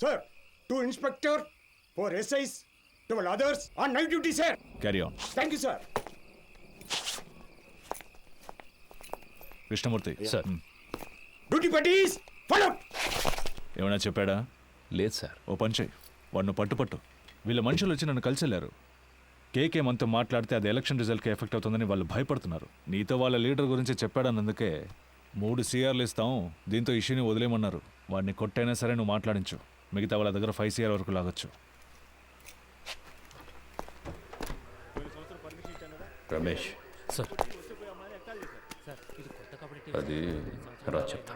Sir, 2 inspector, 4 SIs, 12 others on night duty, sir. Carry on. Thank you, sir. Krishnamurthy sir. Duty buddies, follow. ఏమైనా చెప్పాడా? లేదు sir. ఓ పని చేయి, వాడిని పట్టు. వీళ్ళ మనుషులు వచ్చి నన్ను కలిసెళ్ళారు. కేకే మనతో మాట్లాడితే అది ఎలక్షన్ రిజల్ట్కి ఎఫెక్ట్ అవుతుందని వాళ్ళు భయపడుతున్నారు. నీతో వాళ్ళ లీడర్ గురించి చెప్పాడన్నందుకే 3 CRలు ఇస్తాం, దీంతో ఇష్యూని వదిలేయమన్నారు. వాడిని కొట్టైనా సరే నువ్వు మాట్లాడించు. మిగతా వాళ్ళ దగ్గర 5 CR వరకు లాగొచ్చు. రమేష్ సార్ అది రా చెప్తా.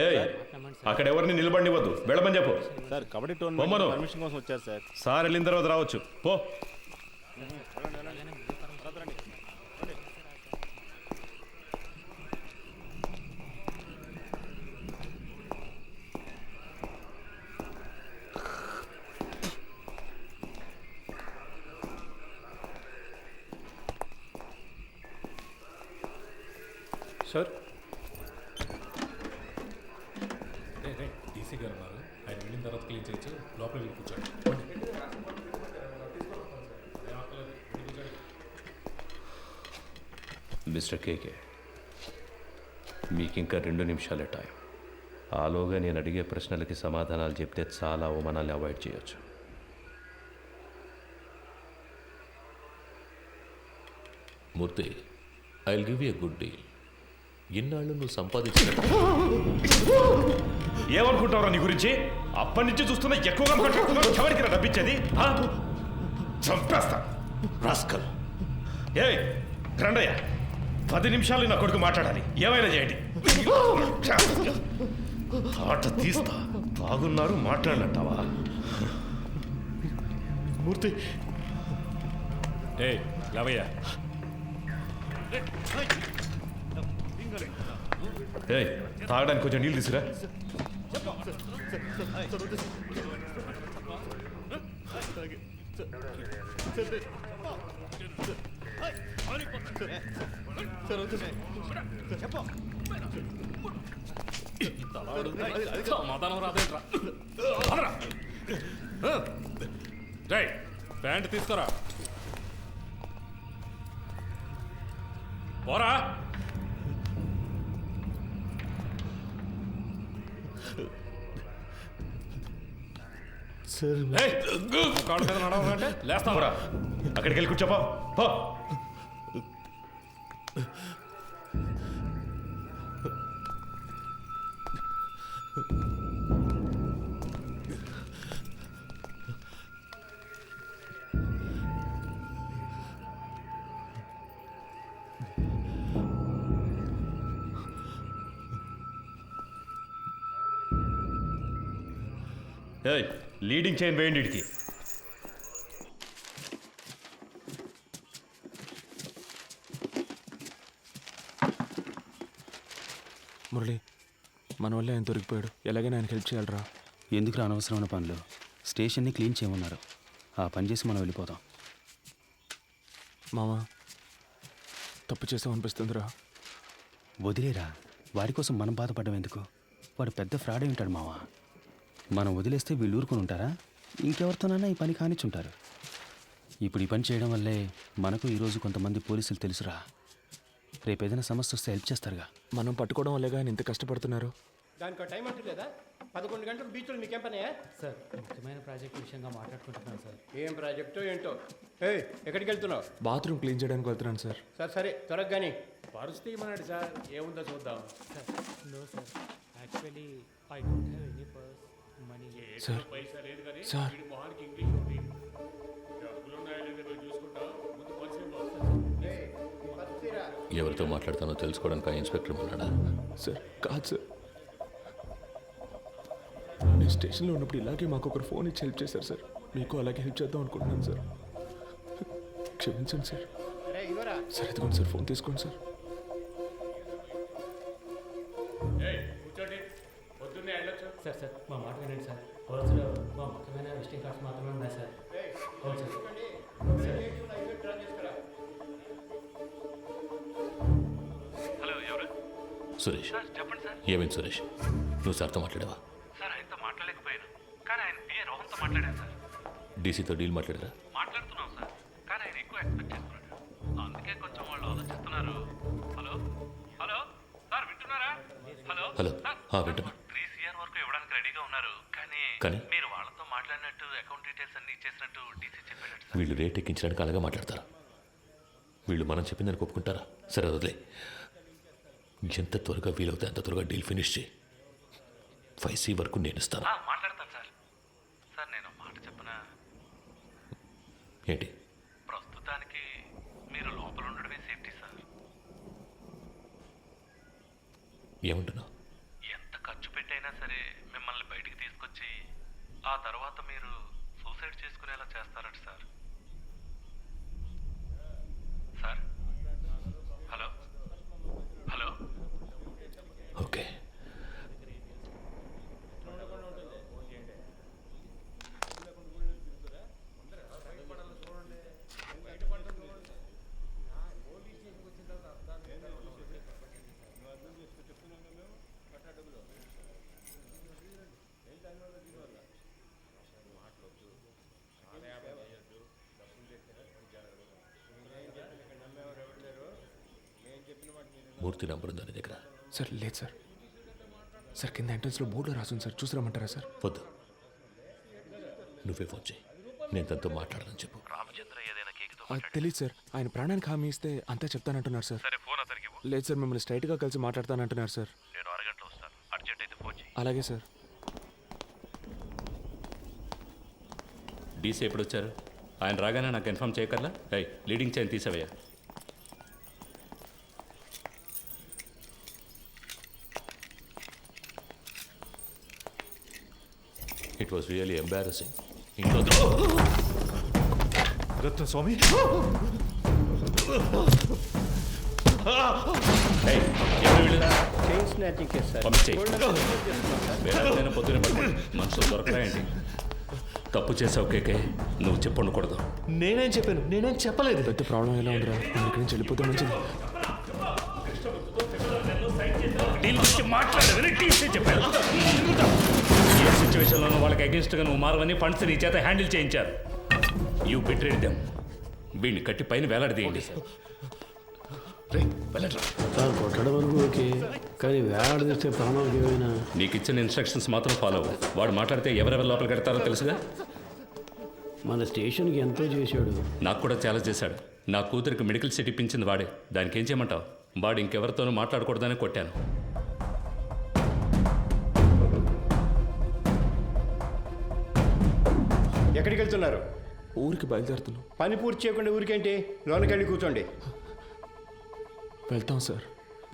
ఏయ్, అక్కడ ఎవరిని నిలబడివద్దు, వెళ్ళమని చెప్పు. సార్ కబడ్డీ పొమ్మను. టోర్నమెంట్ పర్మిషన్ కోసం వచ్చారు సార్. సార్ వెళ్ళిన తర్వాత రావచ్చు. పో. సార్ డీసీ గారు ఉన్నారు, ఆయన వెళ్ళిన తర్వాత క్లీన్ చేయొచ్చు. లోపల వెళ్ళి కూర్చోండి. మిస్టర్ కేకే, మీకు ఇంకా 2 నిమిషాలే టైం. ఆలోగా నేను అడిగే ప్రశ్నలకి సమాధానాలు చెప్తే చాలా అవమానాలు అవాయిడ్ చేయొచ్చు. Murthy, I will give you a good deal. ఇన్నాళ్ళు నువ్వు సంపాదించిన ఏమనుకుంటావురా నీ గురించి? అప్పటి నుంచి చూస్తున్నా ఎక్కువగా మాట్లాడుతున్నావు. ఎవరికి డబ్బిచ్చేది? చంపేస్తా రాస్కల్. ఏ రండయ్య, 10 నిమిషాలు నా కొడుకు మాట్లాడాలి. ఏమైనా చేయండి. ఆట తీస్తా. బాగున్నారు, మాట్లాడినట్టావా? మూర్తి లేవయ్యా. ఏయ్, తాగడానికి కొంచెం నీళ్ళు తీసుకురా. సమాధానం రాదేంట్రా? రేయ్, ప్యాంట్ తీసుకురా. పోరా. సార్ కాళ్ళ మీద నడవాలంటే లేస్తావురా. అక్కడికి వెళ్ళి కూర్చోపా. పో. ఏయ్, లీడింగ్ చైన్ వేయండి ఇడికి. మురళి, మన వల్ల ఆయన దొరికిపోయాడు. ఎలాగైనా ఆయనకి హెల్ప్ చేయాలరా. ఎందుకు అనవసరమైన పనులు? స్టేషన్ని క్లీన్ చేయమన్నారు. ఆ పని చేసి మనం వెళ్ళిపోదాం. మామ, తప్పు చేసామనిపిస్తుందిరా. వదిలేరా, వాడి కోసం మనం బాధపడడం ఎందుకు? వాడు పెద్ద ఫ్రాడ్ అయి ఉంటాడు మావా. మనం వదిలేస్తే వీళ్ళు ఊరుకొని ఉంటారా? ఇంకెవరితోనైనా ఈ పని కానిచ్చుంటారు. ఇప్పుడు ఈ పని చేయడం వల్లే మనకు ఈరోజు కొంతమంది పోలీసులు తెలుసురా. రేపు ఏదైనా సమస్య వస్తే హెల్ప్ చేస్తారుగా. మనం పట్టుకోవడం వల్లేగా ఆయన ఇంత కష్టపడుతున్నారు. దానికి టైం అంటూ లేదా? 11 గంటలకు బీచ్లో మీకేం పనయా? సార్, ముఖ్యమైన ప్రాజెక్ట్ విషయంగా మాట్లాడుకుంటున్నాను సార్. ఏం ప్రాజెక్టో ఏంటో. ఎక్కడికి వెళ్తున్నావు? బాత్రూమ్ క్లీన్ చేయడానికి వెళ్తున్నాను సార్. సరే త్వరగా కానీ. పరిస్థితి ఏమన్నాడు సార్? ఏముందో చూద్దాం. Sir, no sir, actually I don't have any purse money. Sir పైసా లేదు కానీ సార్ వీడి మొహానికి ఇంగ్లీష్ ఉంది. డబ్బులు ఉన్నాయో లేదో చూసుకుంటా. ముందు పరిస్థితి ఎవరితో మాట్లాడతానో తెలుసుకోవడానికి ఆ ఇన్స్పెక్టర్ ఉన్నాడా? సార్ కాదు సార్, నేను స్టేషన్లో ఉన్నప్పుడు ఇలాగే మాకు ఒకరు ఫోన్ ఇచ్చి హెల్ప్ చేశారు సార్. మీకు అలాగే హెల్ప్ చేద్దాం అనుకుంటున్నాను సార్. క్షమించండి సార్. సార్ ఇదిగోండి సార్, ఫోన్ తీసుకోండి సార్. కూర్చోండి, పొద్దున్నే వెళ్ళొచ్చు. సార్ మా మాట వినండి సార్. పర్సులో మా ముఖ్యమైన విజిటింగ్ కార్డ్స్ మాత్రమే ఉన్నాయి సార్. అవును సార్. హలో, ఎవరు? సురేష్. చెప్పండి సార్. ఏమైంది సురేష్? నువ్వు సార్తో మాట్లాడావా? సార్, ఆయనతో మాట్లాడలేకపోయాను. వాళ్ళతో మాట్లాడాను సార్. డీసీతో డీల్ మాట్లాడారా? మాట్లాడుతున్నాం సార్, కానీ ఆయన ఎక్కువ ఎక్స్పెక్ట్ చేస్తున్నాడు. అందుకే కొంచెం వాళ్ళు ఆలోచిస్తున్నారు. హలో హలో సార్, వింటున్నారా? హలో హలో సార్, వింటున్నా. 3 CR వరకు ఇవ్వడానికి రెడీగా ఉన్నారు. కానీ కానీ? మీరు వాళ్ళతో మాట్లాడినట్టు అకౌంట్ డీటెయిల్స్ అన్ని ఇచ్చేసినట్టు డీసీ చెప్పాడు సార్. వీళ్ళు రేట్ ఎక్కించడానికి అలాగే మాట్లాడతారా? వీళ్ళు మనం చెప్పిందని ఒప్పుకుంటారా? సరే వదిలే. ఎంత త్వరగా వీలవుతే అంత త్వరగా డీల్ ఫినిష్ చేయి. 5C వరకు నేను ఇస్తాను. మాట్లాడతాను సార్. సార్ నేను మాట చెప్పనా? ఏంటి? ప్రస్తుతానికి మీరు లోపల ఉండడమే సేఫ్టీ సార్. ఏమంటున్నావు? ఎంత ఖర్చు పెట్టైనా సరే మిమ్మల్ని బయటికి తీసుకొచ్చి ఆ తర్వాత మీరు సూసైడ్ చేసుకునేలా చేస్తారట sir. Sir hello hello okay. Murthy number ఉందా నీ దగ్గర? సార్ లేదు సార్. సార్ కింద ఎంట్రన్స్లో బోర్డులో రాసుంది సార్, చూసి రమ్మంటారా సార్? వద్దు, నువ్వే ఫోన్ చేయి. నేను తనతో మాట్లాడాలని చెప్పు. రామచంద్ర ఏదైనా కేకుతో తెలియదు సార్. ఆయన ప్రాణానికి హామీ ఇస్తే అంతా చెప్తానంటున్నారు సార్. సరే ఫోన్ అతనికి ఇవ్వు. లేదు సార్, మిమ్మల్ని స్ట్రైట్గా కలిసి మాట్లాడతానంటున్నారు సార్. నేను అరగంటలో వస్తాను. అర్జెంట్ అయితే ఫోన్ చేయి. అలాగే సార్. డీసీ ఎప్పుడు వచ్చారు? ఆయన రాగానే నాకు ఇన్ఫామ్ చేయకర్లా? లీడింగ్ చైన్ తీసేవయ్యా. It was really embarrassing. ఇంట్లో రత్న స్వామి, పొద్దున మనుషులు దొరకరాయండి. తప్పు చేసావు కేకే, నువ్వు చెప్పండకూడదు. నేనేం చెప్పాను? నేనేం చెప్పలేదు. పెద్ద ప్రాబ్లం ఎలా ఉందిరా? నేను ఇక్కడి నుంచి వెళ్ళిపోతే మంచిది. ఏ సిచ్యువేషన్లోనూ వాళ్ళకి అగేన్స్ట్గా నువ్వు మారవని ఫండ్స్ నీ చేత హ్యాండిల్ చేయించారు. You betrayed them. వీడిని కట్టి పైన వేలాడదీయండి. సార్ కొట్టడం వరకు ఓకే, కానీ వేలాడదీస్తే ప్రాణాలకు ఏమైనా. నీకు ఇచ్చిన ఇన్స్ట్రక్షన్స్ మాత్రం ఫాలో అవ్వు. వాడు మాట్లాడితే ఎవరెవరి లోపల కడతారో తెలుసుగా. మన స్టేషన్కి ఎంతో చేశాడు. నాకు కూడా చాలా చేశాడు. నా కూతురికి మెడికల్ సీట్ ఇప్పించింది వాడే. దానికి ఏం చేయమంటావు? వాడు ఇంకెవరితోనూ మాట్లాడకూడదని కొట్టాను. ఎక్కడికి వెళ్తున్నారు? ఊరికి బయలుదేరుతున్నాం. పని పూర్తి చేయకుండా ఊరికేంటి? లోనికి వెళ్ళి కూర్చోండి. వెళ్తాం సార్.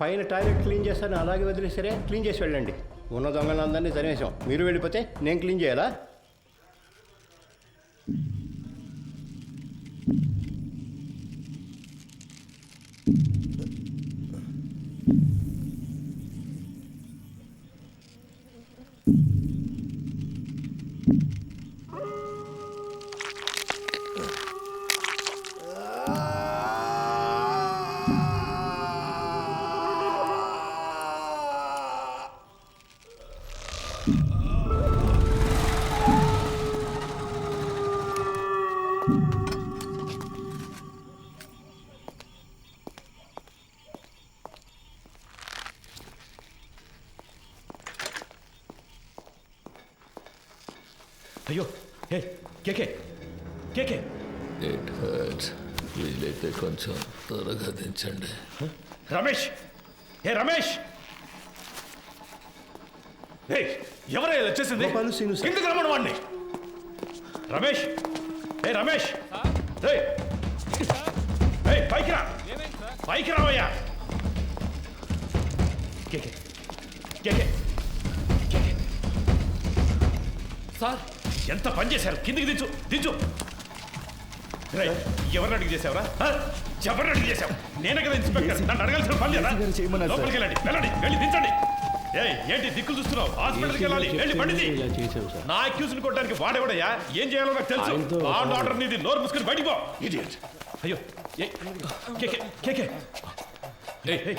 పైన టాయిలెట్ క్లీన్ చేస్తాను, అలాగే వదిలేసరే క్లీన్ చేసి వెళ్ళండి. ఉన్న దొంగలందరినీ తరిమేశాం. మీరు వెళ్ళిపోతే నేను క్లీన్ చేయాలా? అయ్యో, ఏ కేకే కేకే. It hurts. వీలైతే కొంచెం త్వరగా దించండి. రమేష్, ఏ రమేష్, ఏ ఎవరై వచ్చేసింది? కిందకి రమ్మను వాడిని. రమేష్, ఏ రమేష్, పైకి రా, పైకి రావయ్యా. కేకే కేకే కేకే. సార్ ఎంత పని చేశారు? కిందికి దించు దించు. ఎవరిని అడిగి చేసావురా? ఎవరిని అడిగి చేసావు? నేనే కదా ఇన్స్పెక్టర్, నన్ను అడగాల్సిన పని లేదా? లోపలికి వెళ్ళండి, వెళ్ళండి, వెళ్ళి దించండి. ఏంటి దిక్కులు చూస్తున్నావు? హాస్పిటల్కి వెళ్ళాలి, వెళ్ళి పండిది. నా అక్యూజ్ ని కొట్టడానికి వాడేవాడయ్యా? ఏం చేయాలో నాకు తెలుసు. ఆర్డర్ నీది. నోరు మూసుకుని బయటికి పో. ఇడియట్. అయ్యో కేకే కేకే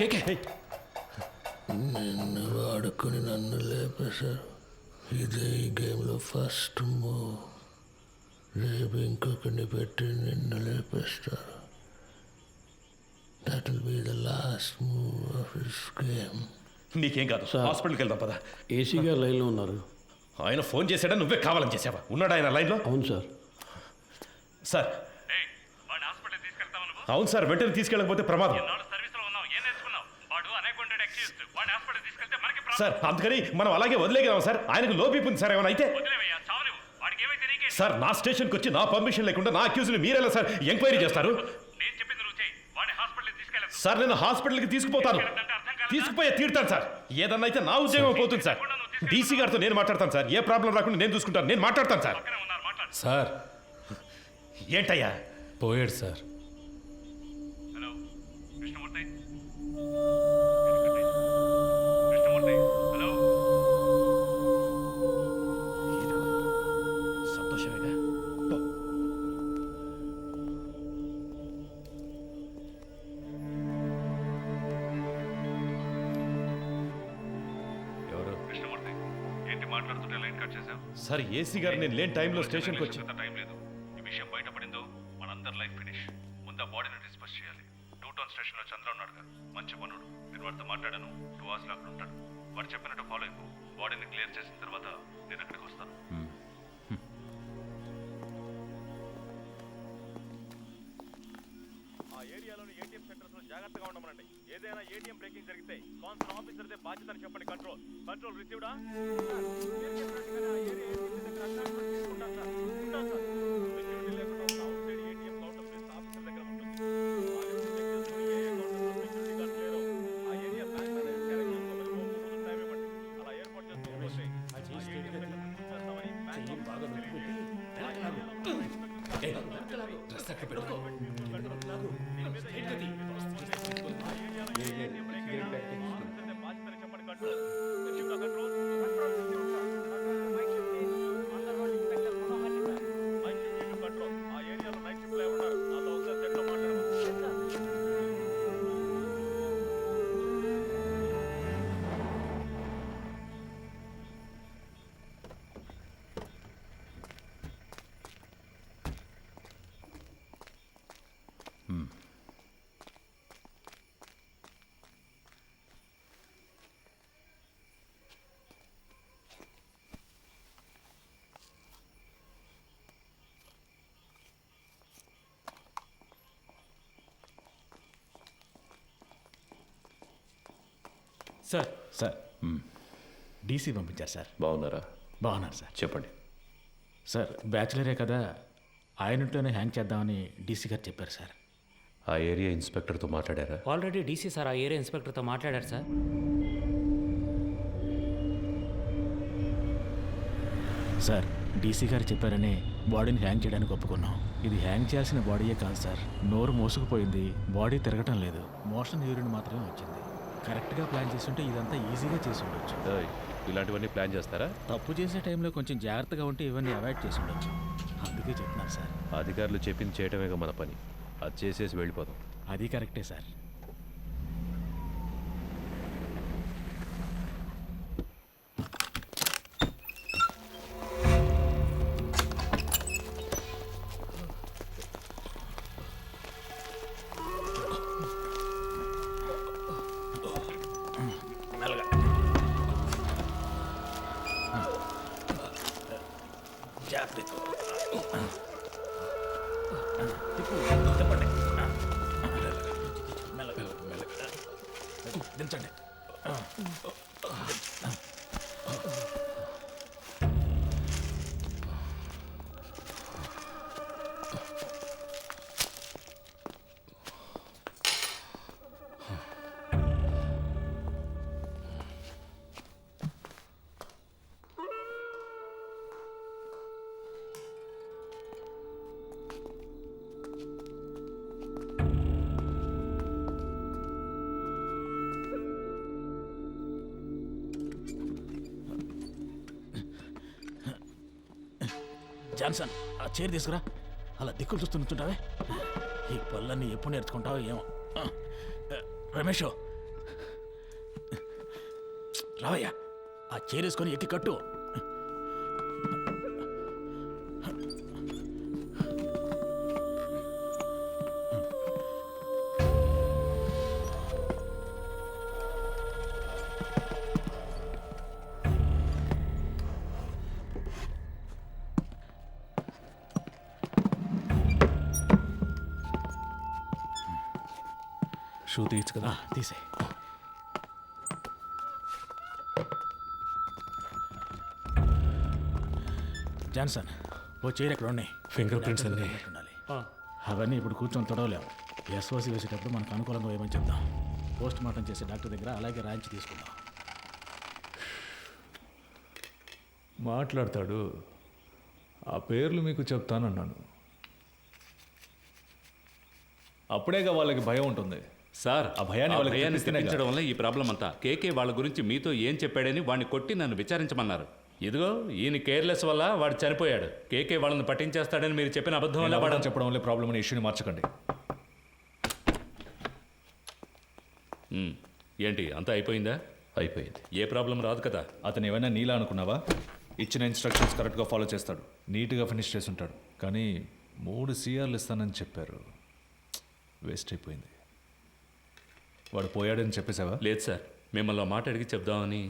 కేకే. నిన్ను వాడుకుని నన్ను లేపేశారు. ఇదే ఈ గేమ్లో ఫస్ట్ మూవ్. రేపు ఇంకొకరిని పెట్టి నిన్ను లేపేస్తారు. That will be the last move of his game. నీకేం కాదు, హాస్పిటల్కి వెళ్దాం పదా. ఏసీ గారు లైన్లో ఉన్నారు. ఆయన ఫోన్ చేశాడా, నువ్వే కావాలని చేసావా? ఉన్నాడు ఆయన లైన్లో? అవును సార్. సార్ వాడిని హాస్పిటల్ తీసుకెళ్తావు నువ్వు? అవును సార్, వెంటనే తీసుకెళ్ళకపోతే ప్రమాదం. ఎన్నాళ్ళు సర్వీస్లో ఉన్నావు, ఏం నేర్చుకున్నావు? వాడు అనేకొండెడ్ ఎక్స్క్యూజ్. వాడిని హాస్పిటల్ తీసుకెళ్తే మనకి ప్రాబ్లం. సార్ అందుకని మనం అలాగే వదిలేగలం సార్. ఆయనకు లో బీపీ ఉంది సార్, ఏమైనా అయితే. వదిలేవయ్యా, చావు నువ్వు. వాడికి ఏమైతే నీకేంటి? సార్ నా స్టేషన్కి వచ్చి నా పర్మిషన్ లేకుండా నా అక్యూజ్ని మీరెలా సార్ ఎంక్వైరీ చేస్తారు? నేను చెప్పింది నువ్వు చెయ్యి. వాడిని హాస్పిటల్ తీసుకెళ్ళదు. సార్ నేను హాస్పిటల్కి తీసుకుపోతాను, తీసుకుపోయే తీరుతాను సార్. ఏదన్నా అయితే నా ఉద్యోగం పోతుంది సార్. డీసీ గారితో నేను మాట్లాడతాను సార్. ఏ ప్రాబ్లం రాకుండా నేను చూసుకుంటాను, నేను మాట్లాడతాను సార్. సార్ ఏంటయ్యా? పోయాడు sir. Hello Krishnamurthy, Krishnamurthy, hello. సంతోషమేగా. ఎవరు? కృష్ణమూర్తి, ఏంటి మాట్లాడుతుంటే లైన్ కట్ చేశావు? సార్ ఏసీ గారు నేను లేని టైంలో స్టేషన్కి వచ్చి. టైం లేదు. ఈ విషయం బయటపడిందో మనందరి లైఫ్ ఫినిష్. ముందు ఆ బాడీని డిస్పోజ్ చేయాలి. 2 టౌన్ స్టేషన్లో చంద్ర ఉన్నాడుగా, మంచి పనుడు. నేను వాడితో మాట్లాడాను. 2 hours అక్కడ ఉంటాడు. వాడు చెప్పినట్టు ఫాలో అయిపో. బాడీని క్లియర్ చేసిన తర్వాత నేను అక్కడికి వస్తాను. ఆ ఏరియాలోని ఏటీఎం సెంటర్స్ లో జాగ్రత్తగా ఉండమనండి. ఏదైనా ఏటీఎం బ్రేకింగ్ జరిగితే కాన్సర్న్ ఆఫీసర్దే బాధ్యత అని చెప్పండి. కంట్రోల్ కంట్రోల్ రిసీవ్డా? సెక్యూరిటీ లేకుండా ఉన్న outside ATM counter place officer దగ్గర ఉంటుంది. ఏ కౌంటర్ సెక్యూరిటీ గార్డ్ లేరో ఆ ఏరియా బ్యాంక్ మేనేజర్ క్యారెక్ట్ చేసుకోమని రోజు టైం ఇవ్వండి. అలా ఏర్పాటు చేసుకోకపోతే ఆ ఏటీఎం సెంటర్ చేస్తామని బ్యాంక్ బాగా సార్ సార్ డీసీ పంపించారు సార్. బాగున్నారా? బాగున్నారు సార్. చెప్పండి. సార్ బ్యాచులరే కదా, ఆయనతోనే హ్యాంగ్ చేద్దామని డీసీ గారు చెప్పారు సార్. ఆ ఏరియా ఇన్స్పెక్టర్తో మాట్లాడారా? ఆల్రెడీ డీసీ సార్ ఆ ఏరియా ఇన్స్పెక్టర్తో మాట్లాడారు సార్. సార్ డీసీ గారు చెప్పారని బాడీని హ్యాంగ్ చేయడానికి ఒప్పుకున్నాం. ఇది హ్యాంగ్ చేయాల్సిన బాడీయే కాదు సార్. నోరు మోసుకుపోయింది, బాడీ తిరగటం లేదు, మోషన్ యూరిన్ మాత్రమే వచ్చింది. కరెక్ట్గా ప్లాన్ చేస్తుంటే ఇదంతా ఈజీగా చేసి ఉండొచ్చు. ఇలాంటివన్నీ ప్లాన్ చేస్తారా? తప్పు చేసే టైంలో కొంచెం జాగ్రత్తగా ఉంటే ఇవన్నీ అవాయిడ్ చేసి ఉండొచ్చు. అందుకే చెప్తున్నాను సార్. అధికారులు చెప్పింది చేయటమేగా మన పని. అది చేసేసి వెళ్ళిపోదాం. అది కరెక్టే సార్. దించండి. జాన్సన్, ఆ చైర్ తీసుకురా. అలా దిక్కులు చూస్తూ నుంచుంటావే. ఈ పళ్ళన్నీ ఎప్పుడు నేర్చుకుంటావో ఏమో. రమేష్ రావయ్యా, ఆ చైర్ వేసుకొని ఎక్కి కట్టు. షూ తీయచ్చు కదా. తీసే. జాన్సన్ ఓ చైర్ ఎక్కడ ఉన్నాయి? ఫింగర్ ప్రింట్స్ అన్నీ ఉండాలి. అవన్నీ ఇప్పుడు కూర్చొని తొడవలేము. ఎస్ఓసి వేసేటప్పుడు మనకు అనుకూలంగా ఏమని చెప్దాం. పోస్ట్ మార్టం చేసే డాక్టర్ దగ్గర అలాగే రాయించి తీసుకుందాం. మాట్లాడతాడు. ఆ పేర్లు మీకు చెప్తానన్నాను. అప్పుడేగా వాళ్ళకి భయం ఉంటుంది. సార్ ఆ భయాన్ని వాళ్ళకి భయాన్ని తెప్పిస్తేనే తెప్పించడం వల్ల ఈ ప్రాబ్లం అంతా. కేకే వాళ్ళ గురించి మీతో ఏం చెప్పాడని వాడిని కొట్టి నన్ను విచారించమన్నారు. ఇదిగో ఈయన కేర్లెస్ వల్ల వాడు చనిపోయాడు. కేకే వాళ్ళని పట్టించేస్తాడని మీరు చెప్పిన అబద్ధం వల్ల వాడు చెప్పడం వల్ల ప్రాబ్లం అనే ఇష్యూని మార్చకండి. ఏంటి అంతా అయిపోయిందా? అయిపోయింది. ఏ ప్రాబ్లం రాదు కదా. అతను ఏమైనా నీలా అనుకున్నావా? ఇచ్చిన ఇన్స్ట్రక్షన్స్ కరెక్ట్గా ఫాలో చేస్తాడు, నీట్గా ఫినిష్ చేసి ఉంటాడు. కానీ 3 CRలు ఇస్తానని చెప్పారు. వేస్ట్ అయిపోయింది. వాడు పోయాడని చెప్పేసావా? లేదు సార్, మిమ్మల్ని మాట అడిగి చెప్దామని.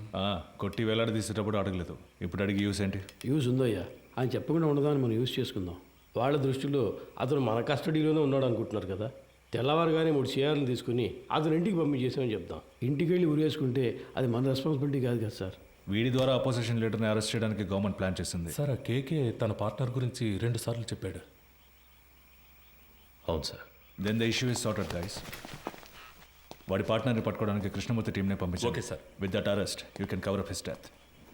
కొట్టి వేలాడదీసేటప్పుడు అడగలేదు, ఇప్పుడు అడిగి యూస్ ఏంటి? యూజ్ ఉందయ్యా, ఆయన చెప్పకుండా ఉండదాన్ని మనం యూజ్ చేసుకుందాం. వాళ్ళ దృష్టిలో అతను మన కస్టడీలోనే ఉన్నాడు అనుకుంటున్నారు కదా. తెల్లవారుగానే 3 CRలు తీసుకుని అతను ఇంటికి పంపించేసామని చెప్దాం. ఇంటికి వెళ్ళి ఉరేసుకుంటే అది మన రెస్పాన్సిబిలిటీ కాదు కదా సార్. వీడి ద్వారా అపోజిషన్ లీడర్ని అరెస్ట్ చేయడానికి గవర్నమెంట్ ప్లాన్ చేసింది. సార్ ఆ కేకే తన పార్ట్నర్ గురించి 2 సార్లు చెప్పాడు. అవును sir. Then the issue is sorted guys. వాడి పార్ట్నర్ని పట్టుకోవడానికి కృష్ణమూర్తి టీంనే పంపించారు. Okay sir. With that arrest you can cover up his death.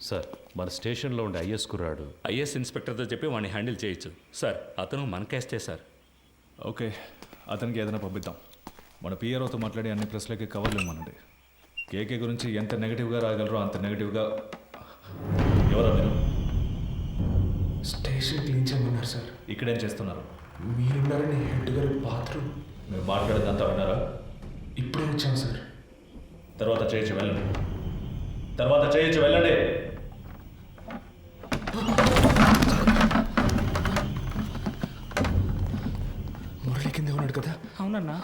Sir మన స్టేషన్లో ఉండే ఐఎస్ కుర్రాడు ఐఎస్ ఇన్స్పెక్టర్తో చెప్పి వాడిని హ్యాండిల్ చేయొచ్చు సార్. అతను మన కేస్టే సార్. ఓకే, అతనికి ఏదైనా పంపిద్దాం. మన పిఆర్ఓతో మాట్లాడి అన్ని ప్రెస్లకి కవర్లు ఇవ్వమనండి. కేకే గురించి ఎంత నెగిటివ్గా రాగలరో అంత నెగిటివ్గా. ఎవరా మీరు? స్టేషన్ క్లీన్ చేయమన్నారు సార్. ఇక్కడేం చేస్తున్నారు? మీరున్నారని హెడ్ గారి బాత్రూమ్. మీరు మాట్లాడేదంతా విన్నారా? ఇప్పుడే వచ్చాం సార్. తర్వాత చేయొచ్చు వెళ్ళండి. తర్వాత చేయొచ్చు వెళ్ళండి. మురళి కింద ఉన్నాడు కదా. అవునన్నా,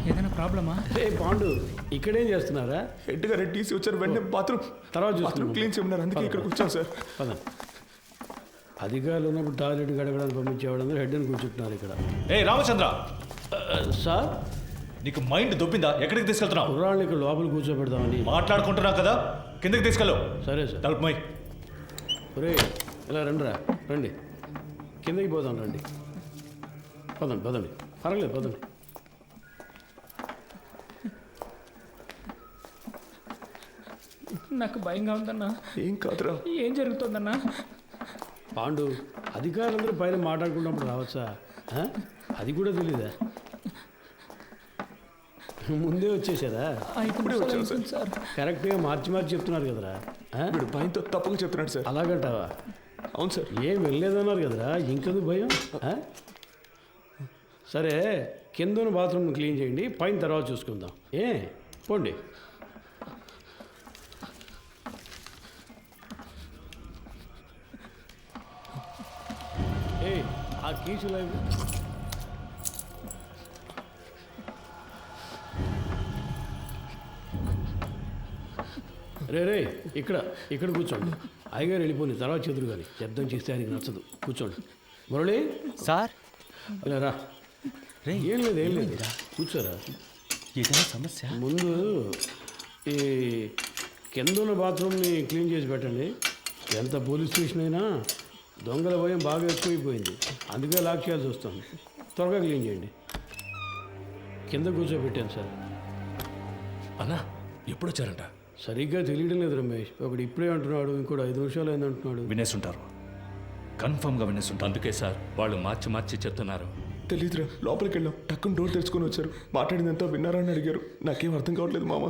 ఏదైనా ప్రాబ్లమా? ఏ పాండు, ఇక్కడేం చేస్తున్నారా? హెడ్ గారు టీసీ వచ్చారు, వెంటనే బాత్రూమ్ తర్వాత బాత్రూమ్ క్లీన్ చేయమన్నారు. అందుకే ఇక్కడికి వచ్చాం సార్. పద. అధికారులు ఉన్నప్పుడు టాయిలెట్ గడగడానికి పంపించేవాళ్ళందరూ హెడ్ని కూర్చుంటున్నారు ఇక్కడ. ఏ రామచంద్ర, సార్ నీకు మైండ్ దొబ్బిందా? ఎక్కడికి తీసుకెళ్తున్నావు? కుర్రాళ్ళని ఇక్కడ లోపల కూర్చోబెడదామని. మాట్లాడుకుంటున్నావు కదా, కిందకి తీసుకెళ్ళు. సరే సార్. తలుపు మై. ఒరే ఇలా రండిరా, రండి, కిందకి పోదాం, రండి, పదండి పదండి, పర్వాలేదు పదండి. నాకు భయంగా ఉందన్నా. ఏం కాదురా. ఏం జరుగుతుందన్నా? పాండు, అధికారులందరూ పైన మాట్లాడుకున్నప్పుడు రావచ్చా? అది కూడా తెలీదా? ముందే వచ్చేసారా? ఇప్పుడే వచ్చాను సార్. కరెక్ట్గా మార్చి మార్చి చెప్తున్నారు కదరా. వీడు భయంతో తప్పుగా చెప్తున్నాడు సార్. అలాగంటావా? అవును సార్. ఏం వెళ్ళలేదన్నారు కదరా, ఇంకెందుకు భయం? సరే, కింద బాత్రూమ్ క్లీన్ చేయండి, పైన తర్వాత చూసుకుందాం. పోండి. ఆ కీసులు రే ఇక్కడ ఇక్కడ కూర్చోండి. అయ్యగారు వెళ్ళిపోయింది, తర్వాత చెదురు కానీ శబ్దం చేస్తే ఆయనకి నచ్చదు. కూర్చోండి. మురళి సార్. అలా రా. ఏం లేదు కూర్చోరా. ఏదైనా సమస్య? ముందు ఈ కింద ఉన్న బాత్రూమ్ని క్లీన్ చేసి పెట్టండి. ఎంత పోలీస్ స్టేషన్ అయినా దొంగల భయం బాగా ఎక్కువైపోయింది, అందుకే లాక్ చేయాల్సి వస్తుంది. త్వరగా క్లీన్ చేయండి. కింద కూర్చోబెట్టాను సార్. అన్నా ఎప్పుడు వచ్చారంట? సరిగ్గా తెలియడం లేదు రమేష్. ఒకడు ఇప్పుడే అంటున్నాడు, ఇంకోటి 5 నిమిషాలు అయింది అంటున్నాడు. వినేసుంటారు, కన్ఫర్మ్గా వినేసుంటారు. అందుకే సార్ వాళ్ళు మార్చి చెప్తున్నారు. తెలీదురా. లోపలికి వెళ్ళాం, టక్కున డోర్ తెరుచుకొని వచ్చారు. మాట్లాడిందంతా విన్నారా అని అడిగారు. నాకేం అర్థం కావట్లేదు మామ.